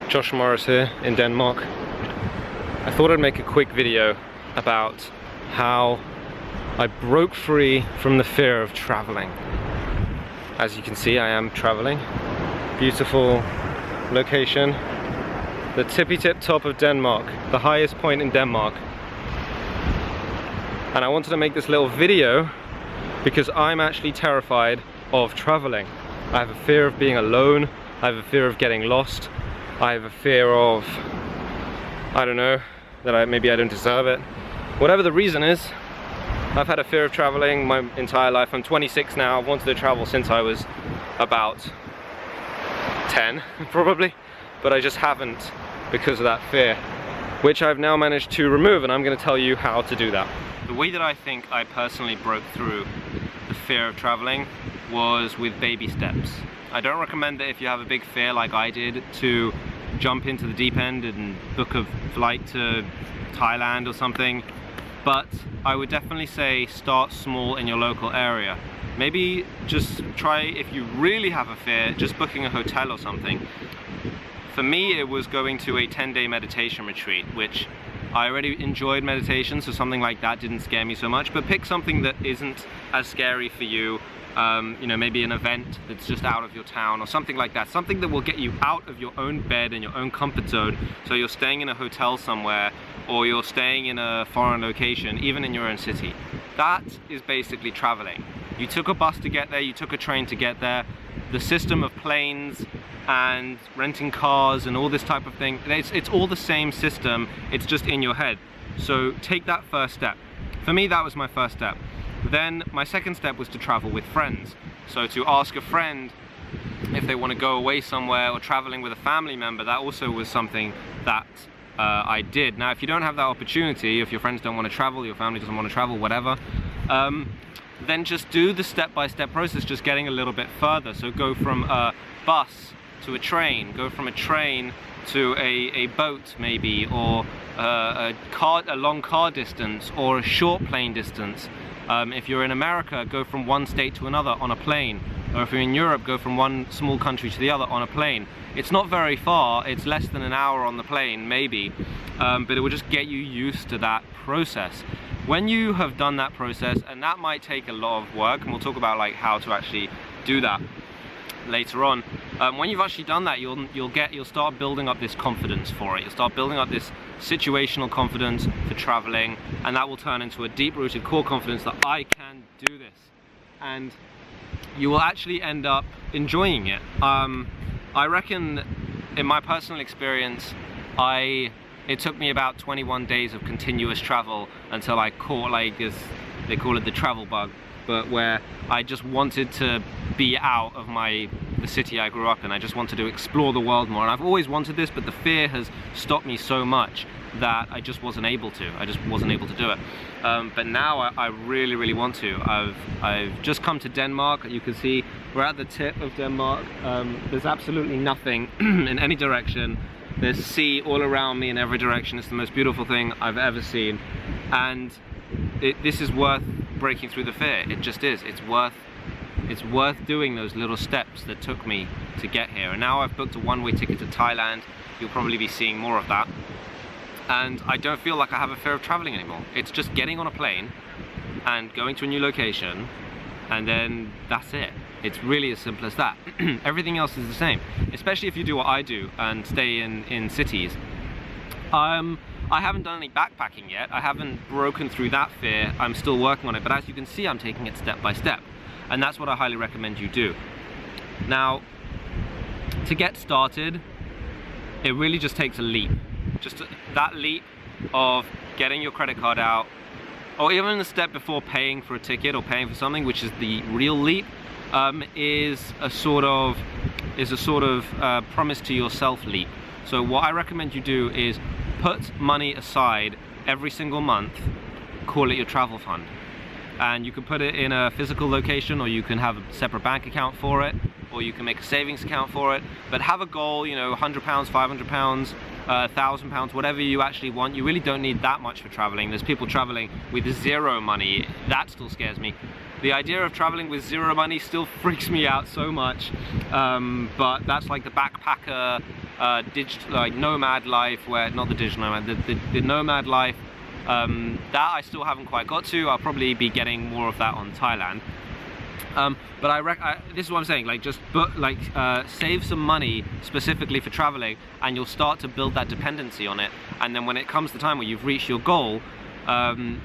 Josh Morris here in Denmark. I thought I'd make a quick video about how I broke free from the fear of traveling. As you can see, I am traveling. Beautiful location. The tippy-tip top of Denmark, the highest point in Denmark. And I wanted to make this little video because I'm actually terrified of traveling. I have a fear of being alone. I have a fear of getting lost. I have a fear of, I don't know, that maybe I don't deserve it. Whatever the reason is, I've had a fear of traveling my entire life. I'm 26 now. I've wanted to travel since I was about 10, probably. But I just haven't because of that fear, which I've now managed to remove, and I'm going to tell you how to do that. The way that I think I personally broke through the fear of traveling was with baby steps. I don't recommend that if you have a big fear like I did to jump into the deep end and book a flight to Thailand or something, but I would definitely say start small in your local area. Maybe just try, if you really have a fear, just booking a hotel or something. For me, it was going to a 10-day meditation retreat, which I already enjoyed meditation, so something like that didn't scare me so much. But pick something that isn't as scary for you. You know, maybe an event that's just out of your town or something like that. Something that will get you out of your own bed and your own comfort zone. So you're staying in a hotel somewhere, or you're staying in a foreign location, even in your own city. That is basically traveling. You took a bus to get there, you took a train to get there. The system of planes and renting cars and all this type of thing, it's all the same system, it's just in your head. So take that first step. For me, that was my first step. Then my second step was to travel with friends. So to ask a friend if they want to go away somewhere, or traveling with a family member, that also was something that I did. Now, if you don't have that opportunity, if your friends don't want to travel, your family doesn't want to travel, whatever, then just do the step-by-step process, just getting a little bit further. So go from a bus to a train, go from a train to a boat maybe, or a long car distance, or a short plane distance. If you're in America, go from one state to another on a plane. Or if you're in Europe, go from one small country to the other on a plane. It's not very far, it's less than an hour on the plane, maybe, but it will just get you used to that process. When you have done that process, and that might take a lot of work, and we'll talk about like how to actually do that later on. When you've actually done that, you'll start building up this confidence for it. You'll start building up this situational confidence for traveling, and that will turn into a deep-rooted core confidence that I can do this, and you will actually end up enjoying it. I reckon, in my personal experience, it took me about 21 days of continuous travel until I caught, like, this, they call it the travel bug, but where I just wanted to be out of the city I grew up in. I just wanted to explore the world more, and I've always wanted this, but the fear has stopped me so much that I just wasn't able to. I just wasn't able to do it. But now I really, really want to. I've just come to Denmark. You can see we're at the tip of Denmark. There's absolutely nothing in any direction. There's sea all around me in every direction. It's the most beautiful thing I've ever seen, and this is worth breaking through the fear. It just is. It's worth doing those little steps that took me to get here. And now I've booked a one-way ticket to Thailand. You'll probably be seeing more of that. And I don't feel like I have a fear of traveling anymore. It's just getting on a plane and going to a new location, and then that's it. It's really as simple as that. Everything else is the same, especially if you do what I do and stay in cities. I haven't done any backpacking yet. I haven't broken through that fear. I'm still working on it, but as you can see, I'm taking it step by step, and that's what I highly recommend you do. Now, to get started, it really just takes a leap. Just that leap of getting your credit card out, or even the step before paying for a ticket or paying for something, which is the real leap, is a sort of promise to yourself leap. So what I recommend you do is put money aside every single month, call it your travel fund. And you can put it in a physical location, or you can have a separate bank account for it, or you can make a savings account for it. But have a goal, you know, £100, £500, £1,000, whatever you actually want. You really don't need that much for traveling. There's people traveling with zero money. That still scares me. The idea of traveling with zero money still freaks me out so much. But that's like the backpacker like nomad life, where not the digital nomad, the nomad life. That I still haven't quite got to. I'll probably be getting more of that on Thailand. But this is what I'm saying, like just save some money specifically for traveling, and you'll start to build that dependency on it. And then when it comes the time where you've reached your goal,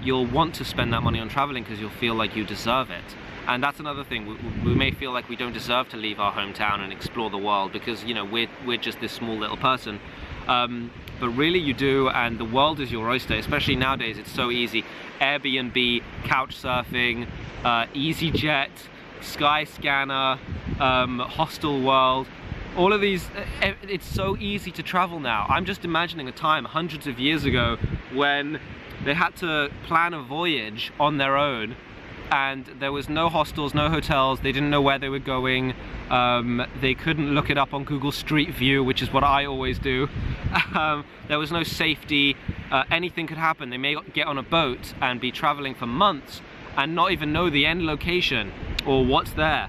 you'll want to spend that money on traveling because you'll feel like you deserve it. And that's another thing, we may feel like we don't deserve to leave our hometown and explore the world because, you know, we're just this small little person. But really you do, and the world is your oyster, especially nowadays. It's so easy. Airbnb, couch surfing, EasyJet, Skyscanner, Hostel World, all of these, it's so easy to travel now. I'm just imagining a time hundreds of years ago when they had to plan a voyage on their own, and there was no hostels, no hotels, they didn't know where they were going, they couldn't look it up on Google Street View, which is what I always do. There was no safety, anything could happen. They may get on a boat and be traveling for months and not even know the end location or what's there.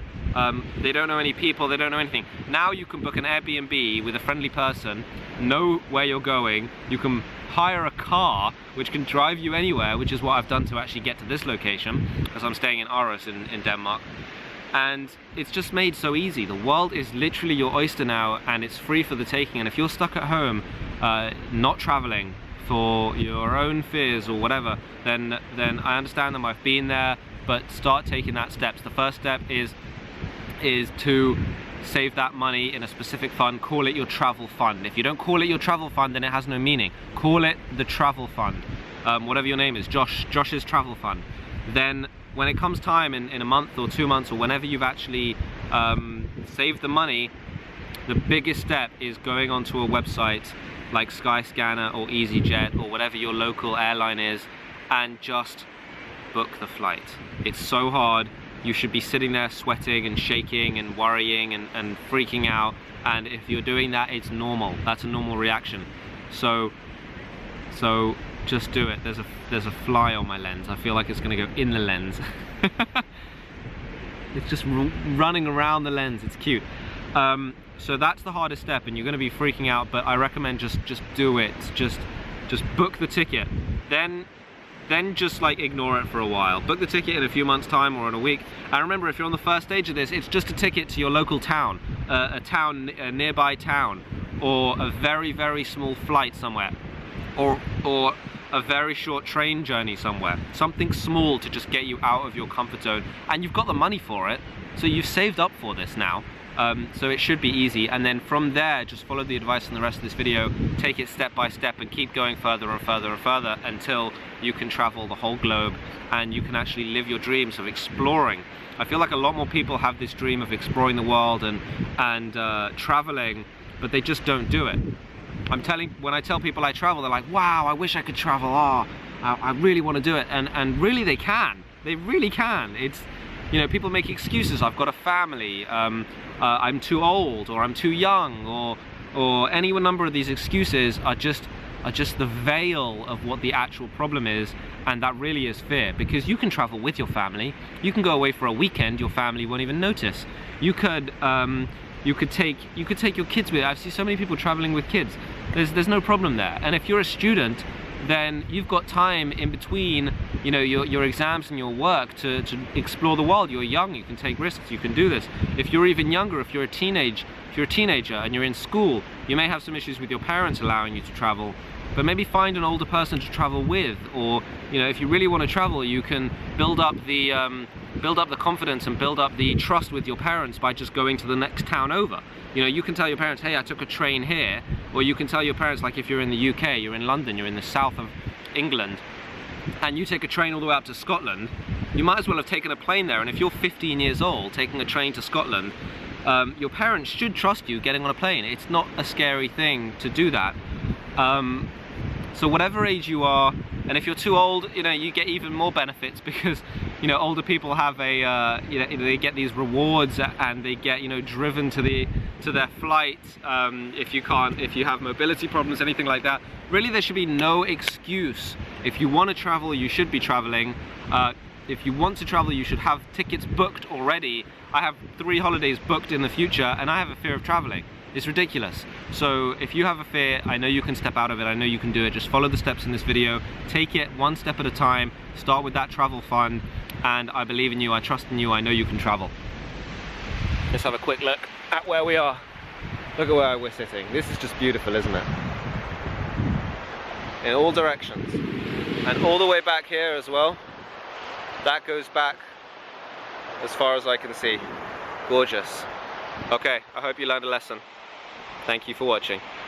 They don't know any people, they don't know anything. Now you can book an Airbnb with a friendly person, know where you're going, you can hire a car which can drive you anywhere, which is what I've done to actually get to this location, because I'm staying in Aarhus in Denmark. And it's just made so easy. The world is literally your oyster now, and it's free for the taking. And if you're stuck at home, not traveling for your own fears or whatever, then I understand them. I've been there, but start taking that steps. The first step is to save that money in a specific fund. Call it your travel fund. If you don't call it your travel fund, then it has no meaning. Call it the travel fund. Whatever your name is, Josh's travel fund. Then when it comes time in a month or 2 months, or whenever you've actually saved the money, the biggest step is going onto a website like Skyscanner or EasyJet or whatever your local airline is, and just book the flight. It's so hard. You should be sitting there sweating and shaking and worrying and freaking out, and if you're doing that, it's normal. That's a normal reaction. So just do it. There's a fly on my lens. I feel like it's gonna go in the lens. It's just running around the lens. It's cute. So that's the hardest step, and you're gonna be freaking out, but I recommend just do it. Just book the ticket. Then just like ignore it for a while. Book the ticket in a few months time or in a week. And remember, if you're on the first stage of this, it's just a ticket to your local town, a nearby town, or a very, very small flight somewhere, or a very short train journey somewhere. Something small to just get you out of your comfort zone. And you've got the money for it, so you've saved up for this now. So it should be easy, and then from there just follow the advice in the rest of this video, take it step by step and keep going further and further and further until you can travel the whole globe and you can actually live your dreams of exploring. I feel like a lot more people have this dream of exploring the world and traveling, but they just don't do it. When I tell people I travel, they're like, wow, I wish I could travel, oh, I really want to do it, and really they can. They really can. It's, you know, people make excuses. I've got a family, I'm too old, or I'm too young, or any number of these excuses are just the veil of what the actual problem is, and that really is fear. Because you can travel with your family, you can go away for a weekend, your family won't even notice. You could take your kids with. I've seen so many people traveling with kids. There's no problem there. And if you're a student, then you've got time in between, you know, your exams and your work to explore the world. You're young, you can take risks, you can do this. If you're even younger, if you're a teenager and you're in school, you may have some issues with your parents allowing you to travel, but maybe find an older person to travel with. Or, you know, if you really want to travel, you can build up the confidence and build up the trust with your parents by just going to the next town over. You know, you can tell your parents, hey, I took a train here, or you can tell your parents, like if you're in the UK, you're in London, you're in the south of England, and you take a train all the way up to Scotland, you might as well have taken a plane there. And if you're 15 years old taking a train to Scotland, your parents should trust you getting on a plane. It's not a scary thing to do that. So whatever age you are, and if you're too old, you know, you get even more benefits, because, you know, older people have a, you know, they get these rewards, and they get, you know, driven to their flight if you have mobility problems, anything like that. Really, there should be no excuse. If you want to travel, you should be traveling. If you want to travel, you should have tickets booked already. I have 3 holidays booked in the future, and I have a fear of traveling. It's ridiculous. So if you have a fear, I know you can step out of it, I know you can do it. Just follow the steps in this video, take it one step at a time, start with that travel fund, and I believe in you, I trust in you, I know you can travel. Let's have a quick look at where we are. Look at where we're sitting. This is just beautiful, isn't it? In all directions. And all the way back here as well. That goes back as far as I can see. Gorgeous. Okay, I hope you learned a lesson. Thank you for watching.